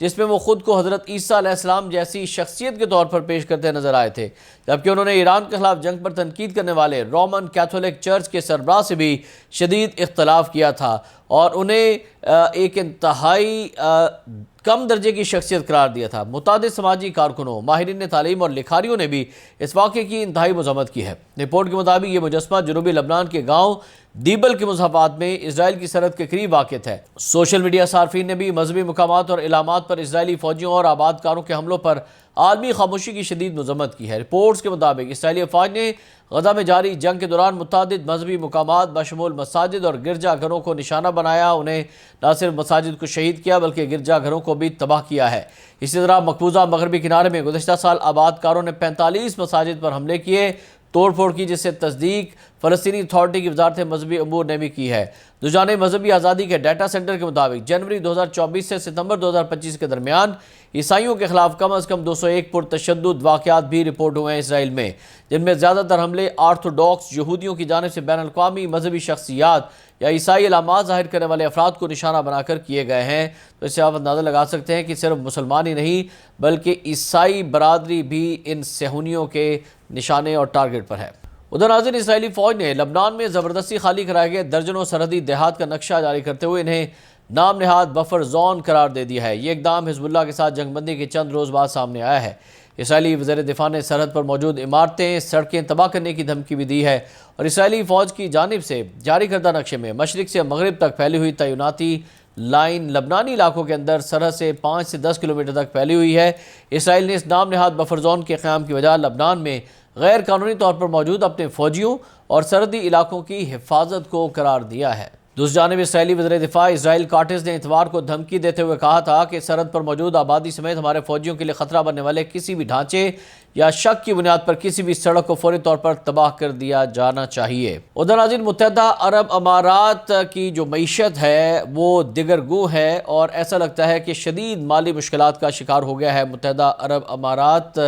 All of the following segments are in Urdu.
جس میں وہ خود کو حضرت عیسیٰ علیہ السلام جیسی شخصیت کے طور پر پیش کرتے نظر آئے تھے، جبکہ انہوں نے ایران کے خلاف جنگ پر تنقید کرنے والے رومن کیتھولک چرچ کے سربراہ سے بھی شدید اختلاف کیا تھا اور انہیں ایک انتہائی کم درجے کی شخصیت قرار دیا تھا۔ متعدد سماجی کارکنوں، ماہرین تعلیم اور لکھاریوں نے بھی اس واقعے کی انتہائی مذمت کی ہے۔ رپورٹ کے مطابق یہ مجسمہ جنوبی لبنان کے گاؤں دیبل کے مضافات میں اسرائیل کی سرحد کے قریب واقع ہے۔ سوشل میڈیا صارفین نے بھی مذہبی مقامات اور علامات پر اسرائیلی فوجیوں اور آباد کاروں کے حملوں پر عالمی خاموشی کی شدید مذمت کی ہے۔ رپورٹس کے مطابق اسرائیلی افواج نے غزہ میں جاری جنگ کے دوران متعدد مذہبی مقامات بشمول مساجد اور گرجا گھروں کو نشانہ بنایا، انہیں نہ صرف مساجد کو شہید کیا بلکہ گرجا گھروں کو بھی تباہ کیا ہے۔ اسی طرح مقبوضہ مغربی کنارے میں گزشتہ سال آباد کاروں نے 45 مساجد پر حملے کیے، توڑ پھوڑ کی، جس سے تصدیق فلسطینی اتھارٹی کی وزارت مذہبی امور نے بھی کی ہے۔ دوجانب مذہبی آزادی کے ڈیٹا سینٹر کے مطابق جنوری 2024 سے ستمبر 2025 کے درمیان عیسائیوں کے خلاف کم از کم 201 پرتشدد واقعات بھی رپورٹ ہوئے ہیں اسرائیل میں، جن میں زیادہ تر حملے آرتھوڈاکس یہودیوں کی جانب سے بین الاقوامی مذہبی شخصیات یا عیسائی علامات ظاہر کرنے والے افراد کو نشانہ بنا کر کیے گئے ہیں۔ تو اس سے آپ اندازہ لگا سکتے ہیں کہ صرف مسلمان ہی نہیں بلکہ عیسائی برادری بھی ان صہیونیوں کے نشانے اور ٹارگٹ پر ہے۔ ادھر ناظرین، اسرائیلی فوج نے لبنان میں زبردستی خالی کرائے گئے درجنوں سرحدی دیہات کا نقشہ جاری کرتے ہوئے انہیں نام نہاد بفر زون قرار دے دیا ہے۔ یہ اقدام حزب اللہ کے ساتھ جنگ بندی کے چند روز بعد سامنے آیا ہے۔ اسرائیلی وزیر دفاع نے سرحد پر موجود عمارتیں، سڑکیں تباہ کرنے کی دھمکی بھی دی ہے اور اسرائیلی فوج کی جانب سے جاری کردہ نقشے میں مشرق سے مغرب تک پھیلی ہوئی تعیناتی لائن لبنانی علاقوں کے اندر سرحد سے 5 سے 10 کلومیٹر تک پھیلی ہوئی ہے۔ اسرائیل نے اس نام نہاد بفر زون کے قیام کی وجہ لبنان میں غیر قانونی طور پر موجود اپنے فوجیوں اور سرحدی علاقوں کی حفاظت کو قرار دیا ہے۔ دوسری جانب اسرائیلی وزیر دفاع اسرائیل کاٹز نے اتوار کو دھمکی دیتے ہوئے کہا تھا کہ سرحد پر موجود آبادی سمیت ہمارے فوجیوں کے لیے خطرہ بننے والے کسی بھی ڈھانچے یا شک کی بنیاد پر کسی بھی سڑک کو فوری طور پر تباہ کر دیا جانا چاہیے۔ ادھر ناظرین، متحدہ عرب امارات کی جو معیشت ہے وہ دگرگوں ہے اور ایسا لگتا ہے کہ شدید مالی مشکلات کا شکار ہو گیا ہے متحدہ عرب امارات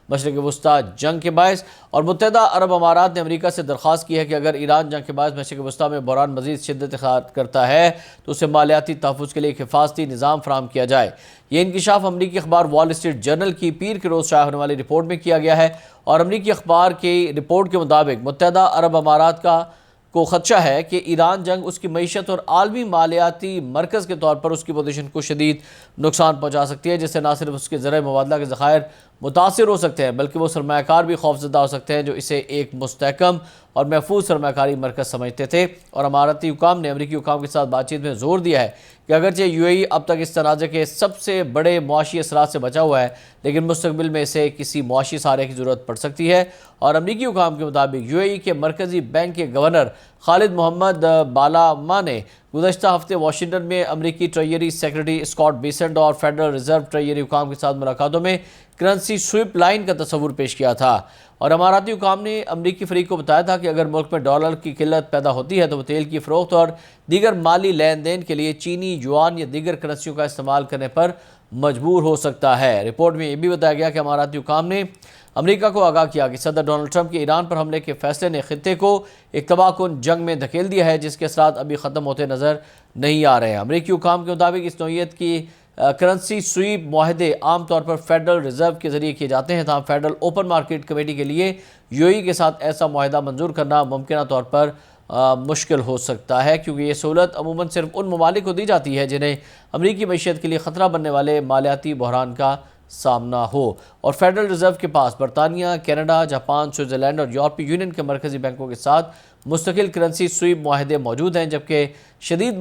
مشرق وسطی جنگ کے باعث، اور متحدہ عرب امارات نے امریکہ سے درخواست کی ہے کہ اگر ایران جنگ کے باعث مشرق وسطی میں بحران مزید شدت اختیار کرتا ہے تو اسے مالیاتی تحفظ کے لیے ایک حفاظتی نظام فراہم کیا جائے۔ یہ انکشاف امریکی اخبار وال اسٹریٹ جرنل کی پیر کے روز شائع ہونے والی رپورٹ میں کیا گیا ہے، اور امریکی اخبار کی رپورٹ کے مطابق متحدہ عرب امارات کو خدشہ ہے کہ ایران جنگ اس کی معیشت اور عالمی مالیاتی مرکز کے طور پر اس کی پوزیشن کو شدید نقصان پہنچا سکتی ہے، جس سے نہ صرف اس کے زرعی مبادلہ کے ذخائر متاثر ہو سکتے ہیں بلکہ وہ سرمایہ کار بھی خوفزدہ ہو سکتے ہیں جو اسے ایک مستحکم اور محفوظ سرمایہ کاری مرکز سمجھتے تھے۔ اور اماراتی حکام نے امریکی حکام کے ساتھ بات چیت میں زور دیا ہے کہ اگرچہ یو اے ای اب تک اس تنازع کے سب سے بڑے معاشی اثرات سے بچا ہوا ہے، لیکن مستقبل میں اسے کسی معاشی سہارے کی ضرورت پڑ سکتی ہے۔ اور امریکی حکام کے مطابق یو اے ای کے مرکزی بینک کے گورنر خالد محمد بالاما نے گزشتہ ہفتے واشنگٹن میں امریکی ٹریجری سیکرٹری اسکاٹ بیسنٹ اور فیڈرل ریزرو ٹریجری حکام کے ساتھ ملاقاتوں میں کرنسی سویپ لائن کا تصور پیش کیا تھا، اور اماراتی حکام نے امریکی فریق کو بتایا تھا کہ اگر ملک میں ڈالر کی قلت پیدا ہوتی ہے تو وہ تیل کی فروخت اور دیگر مالی لین دین کے لیے چینی یوان یا دیگر کرنسیوں کا استعمال کرنے پر مجبور ہو سکتا ہے۔ رپورٹ میں یہ بھی بتایا گیا کہ اماراتی حکام نے امریکہ کو آگاہ کیا کہ صدر ڈونلڈ ٹرمپ کے ایران پر حملے کے فیصلے نے خطے کو ایک تباہ کن جنگ میں دھکیل دیا ہے جس کے اثرات ابھی ختم ہوتے نظر نہیں آ رہے ہیں۔ امریکی حکام کے مطابق اس نوعیت کی کرنسی سویپ معاہدے عام طور پر فیڈرل ریزرو کے ذریعے کیے جاتے ہیں، تاہم فیڈرل اوپن مارکیٹ کمیٹی کے لیے یو اے ای کے ساتھ ایسا معاہدہ منظور کرنا ممکنہ طور پر مشکل ہو سکتا ہے، کیونکہ یہ سہولت عموماً صرف ان ممالک کو دی جاتی ہے جنہیں امریکی معیشت کے لیے خطرہ بننے والے مالیاتی بحران کا سامنا ہو، اور فیڈرل ریزرو کے پاس برطانیہ، کینیڈا، جاپان، سوئٹزرلینڈ اور یورپی یونین کے مرکزی بینکوں کے ساتھ مستقل کرنسی سویپ معاہدے موجود ہیں، جبکہ شدید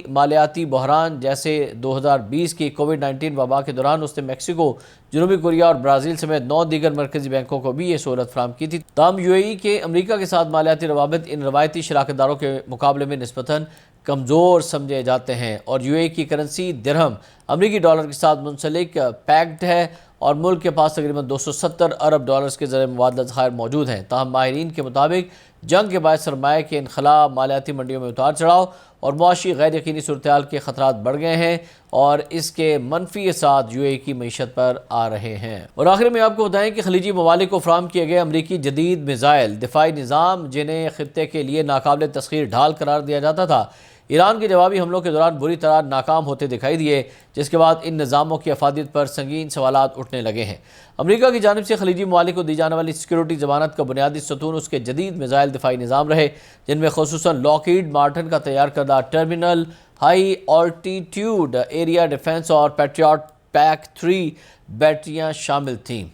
مالیاتی بحران جیسے 2020 کی کووڈ-19 وبا کے دوران اس نے میکسیکو، جنوبی کوریا اور برازیل سمیت 9 دیگر مرکزی بینکوں کو بھی یہ سہولت فراہم کی تھی۔ تاہم یو اے ای کے امریکہ کے ساتھ مالیاتی روابط ان روایتی شراکت داروں کے مقابلے میں نسبتاً کمزور سمجھے جاتے ہیں، اور یو اے ای کی کرنسی درہم امریکی ڈالر کے ساتھ منسلک پیکڈ ہے اور ملک کے پاس تقریباً 270 ارب ڈالرز کے زرعی مبادلہ ذخائر موجود ہیں۔ تاہم ماہرین کے مطابق جنگ کے باعث سرمایہ کے انخلاء، مالیاتی منڈیوں میں اتار چڑھاؤ اور معاشی غیر یقینی صورتحال کے خطرات بڑھ گئے ہیں اور اس کے منفی اثرات یو اے ای کی معیشت پر آ رہے ہیں۔ اور آخر میں آپ کو بتائیں کہ خلیجی ممالک کو فراہم کیے گئے امریکی جدید میزائل دفاعی نظام، جنہیں خطے کے لیے ناقابل تسخیر ڈھال قرار دیا جاتا تھا، ایران کے جوابی حملوں کے دوران بری طرح ناکام ہوتے دکھائی دیے، جس کے بعد ان نظاموں کی افادیت پر سنگین سوالات اٹھنے لگے ہیں۔ امریکہ کی جانب سے خلیجی ممالک کو دی جانے والی سیکیورٹی ضمانت کا بنیادی ستون اس کے جدید میزائل دفاعی نظام رہے، جن میں خصوصاً لاکہیڈ مارٹن کا تیار کردہ ٹرمینل ہائی آلٹیٹیوڈ ایریا ڈیفنس اور پیٹریاٹ پیک 3 بیٹریاں شامل تھیں۔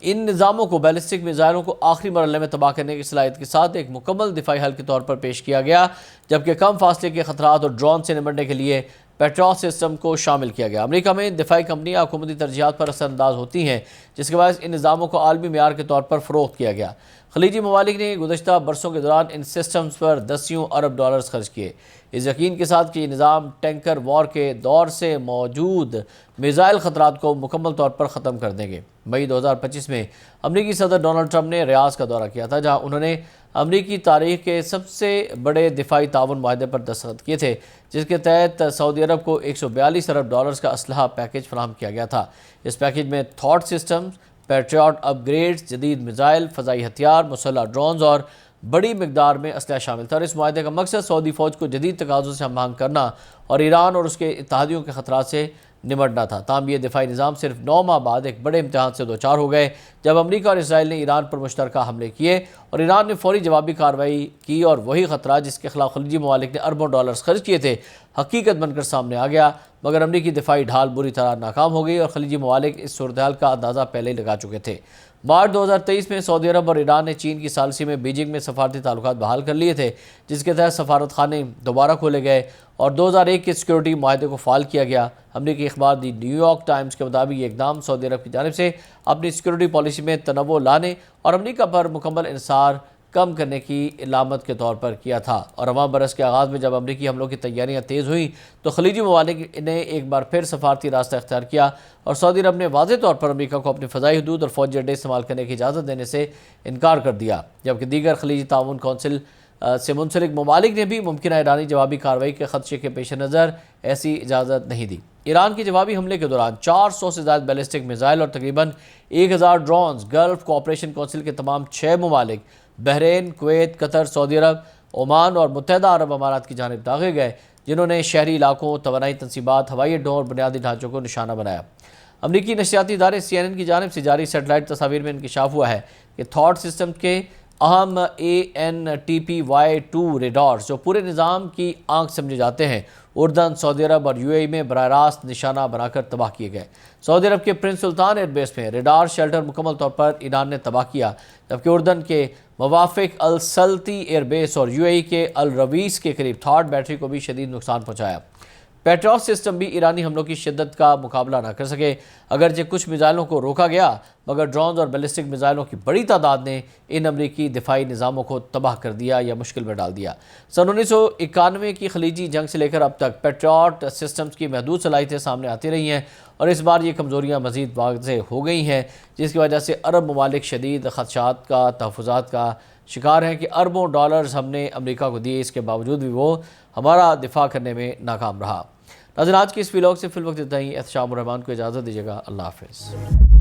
ان نظاموں کو بیلسٹک میزائلوں کو آخری مرحلے میں تباہ کرنے کی صلاحیت کے ساتھ ایک مکمل دفاعی حل کے طور پر پیش کیا گیا، جبکہ کم فاصلے کے خطرات اور ڈرون سے نمٹنے کے لیے پیٹریاٹ سسٹم کو شامل کیا گیا۔ امریکہ میں دفاعی کمپنیاں حکومتی ترجیحات پر اثر انداز ہوتی ہیں، جس کے باعث ان نظاموں کو عالمی معیار کے طور پر فروخت کیا گیا۔ خلیجی ممالک نے گزشتہ برسوں کے دوران ان سسٹمز پر دسیوں ارب ڈالرز خرچ کیے، اس یقین کے ساتھ کہ یہ نظام ٹینکر وار کے دور سے موجود میزائل خطرات کو مکمل طور پر ختم کر دیں گے۔ مئی 2025 میں امریکی صدر ڈونلڈ ٹرمپ نے ریاض کا دورہ کیا تھا، جہاں انہوں نے امریکی تاریخ کے سب سے بڑے دفاعی تعاون معاہدے پر دستخط کیے تھے، جس کے تحت سعودی عرب کو 142 ارب ڈالرز کا اسلحہ پیکیج فراہم کیا گیا تھا۔ اس پیکیج میں تھاٹ سسٹم، پیٹریاٹ اپ گریڈز، جدید میزائل، فضائی ہتھیار، مسلح ڈرونز اور بڑی مقدار میں اسلحہ شامل تھا، اور اس معاہدے کا مقصد سعودی فوج کو جدید تقاضوں سے ہم آہنگ کرنا اور ایران اور اس کے اتحادیوں کے خطرات سے نمٹنا تھا۔ تاہم یہ دفاعی نظام صرف 9 ماہ بعد ایک بڑے امتحان سے دوچار ہو گئے، جب امریکہ اور اسرائیل نے ایران پر مشترکہ حملے کیے اور ایران نے فوری جوابی کارروائی کی، اور وہی خطرہ جس کے خلاف خلیجی ممالک نے اربوں ڈالرز خرچ کیے تھے حقیقت بن کر سامنے آ گیا، مگر امریکی دفاعی ڈھال بری طرح ناکام ہو گئی اور خلیجی ممالک اس صورتحال کا اندازہ پہلے ہی لگا چکے تھے۔ مارچ 2023 میں سعودی عرب اور ایران نے چین کی ثالثی میں بیجنگ میں سفارتی تعلقات بحال کر لیے تھے، جس کے تحت سفارت خانے دوبارہ کھولے گئے اور 2001 کے سیکیورٹی معاہدے کو فعال کیا گیا۔ امریکی اخبار دی نیو یارک ٹائمز کے مطابق یہ اقدام سعودی عرب کی جانب سے اپنی سیکیورٹی پالیسی میں تنوع لانے اور امریکہ پر مکمل انحصار کم کرنے کی علامت کے طور پر کیا تھا، اور رواں برس کے آغاز میں جب امریکی حملوں کی تیاریاں تیز ہوئیں تو خلیجی ممالک نے ایک بار پھر سفارتی راستہ اختیار کیا اور سعودی عرب نے واضح طور پر امریکہ کو اپنی فضائی حدود اور فوجی اڈے استعمال کرنے کی اجازت دینے سے انکار کر دیا، جبکہ دیگر خلیجی تعاون کونسل سے منسلک ممالک نے بھی ممکنہ ایرانی جوابی کارروائی کے خدشے کے پیش نظر ایسی اجازت نہیں دی۔ ایران کے جوابی حملے کے دوران 400 سے زائد بیلسٹک میزائل اور تقریباً 1000 ڈرونز گلف کوآپریشن کونسل کے تمام 6 ممالک بحرین، کویت، قطر، سعودی عرب، عمان اور متحدہ عرب امارات کی جانب داغے گئے، جنہوں نے شہری علاقوں، توانائی تنصیبات، ہوائی اڈوں اور بنیادی ڈھانچوں کو نشانہ بنایا۔ امریکی نشریاتی ادارے CNN کی جانب سے جاری سیٹلائٹ تصاویر میں انکشاف ہوا ہے کہ تھاٹ سسٹم کے اہم ANTPY-2 ریڈارز، جو پورے نظام کی آنکھ سمجھے جاتے ہیں، اردن، سعودی عرب اور UAE میں براہ راست نشانہ بنا کر تباہ کیے گئے۔ سعودی عرب کے پرنس سلطان ایئر بیس میں ریڈار شیلٹر مکمل طور پر ایران نے تباہ کیا، جبکہ اردن کے موافق السلطی ایئر بیس اور UAE کے الرویس کے قریب تھاٹ بیٹری کو بھی شدید نقصان پہنچایا۔ پیٹریاٹ سسٹم بھی ایرانی حملوں کی شدت کا مقابلہ نہ کر سکے، اگرچہ کچھ میزائلوں کو روکا گیا، مگر ڈرونز اور بیلسٹک میزائلوں کی بڑی تعداد نے ان امریکی دفاعی نظاموں کو تباہ کر دیا یا مشکل میں ڈال دیا۔ سن 1991 کی خلیجی جنگ سے لے کر اب تک پیٹریاٹ سسٹمز کی محدود صلاحیتیں سامنے آتی رہی ہیں، اور اس بار یہ کمزوریاں مزید واضح ہو گئی ہیں، جس کی وجہ سے عرب ممالک شدید خدشات کا، تحفظات کا شکار ہیں کہ اربوں ڈالرز ہم نے امریکہ کو دیے، اس کے باوجود بھی وہ ہمارا دفاع کرنے میں ناکام رہا۔ ناظرین، آج کی اس ویلاگ سے فی الوقت اتنا ہی۔ احتشام الرحمان کو اجازت دیجیے گا۔ اللہ حافظ۔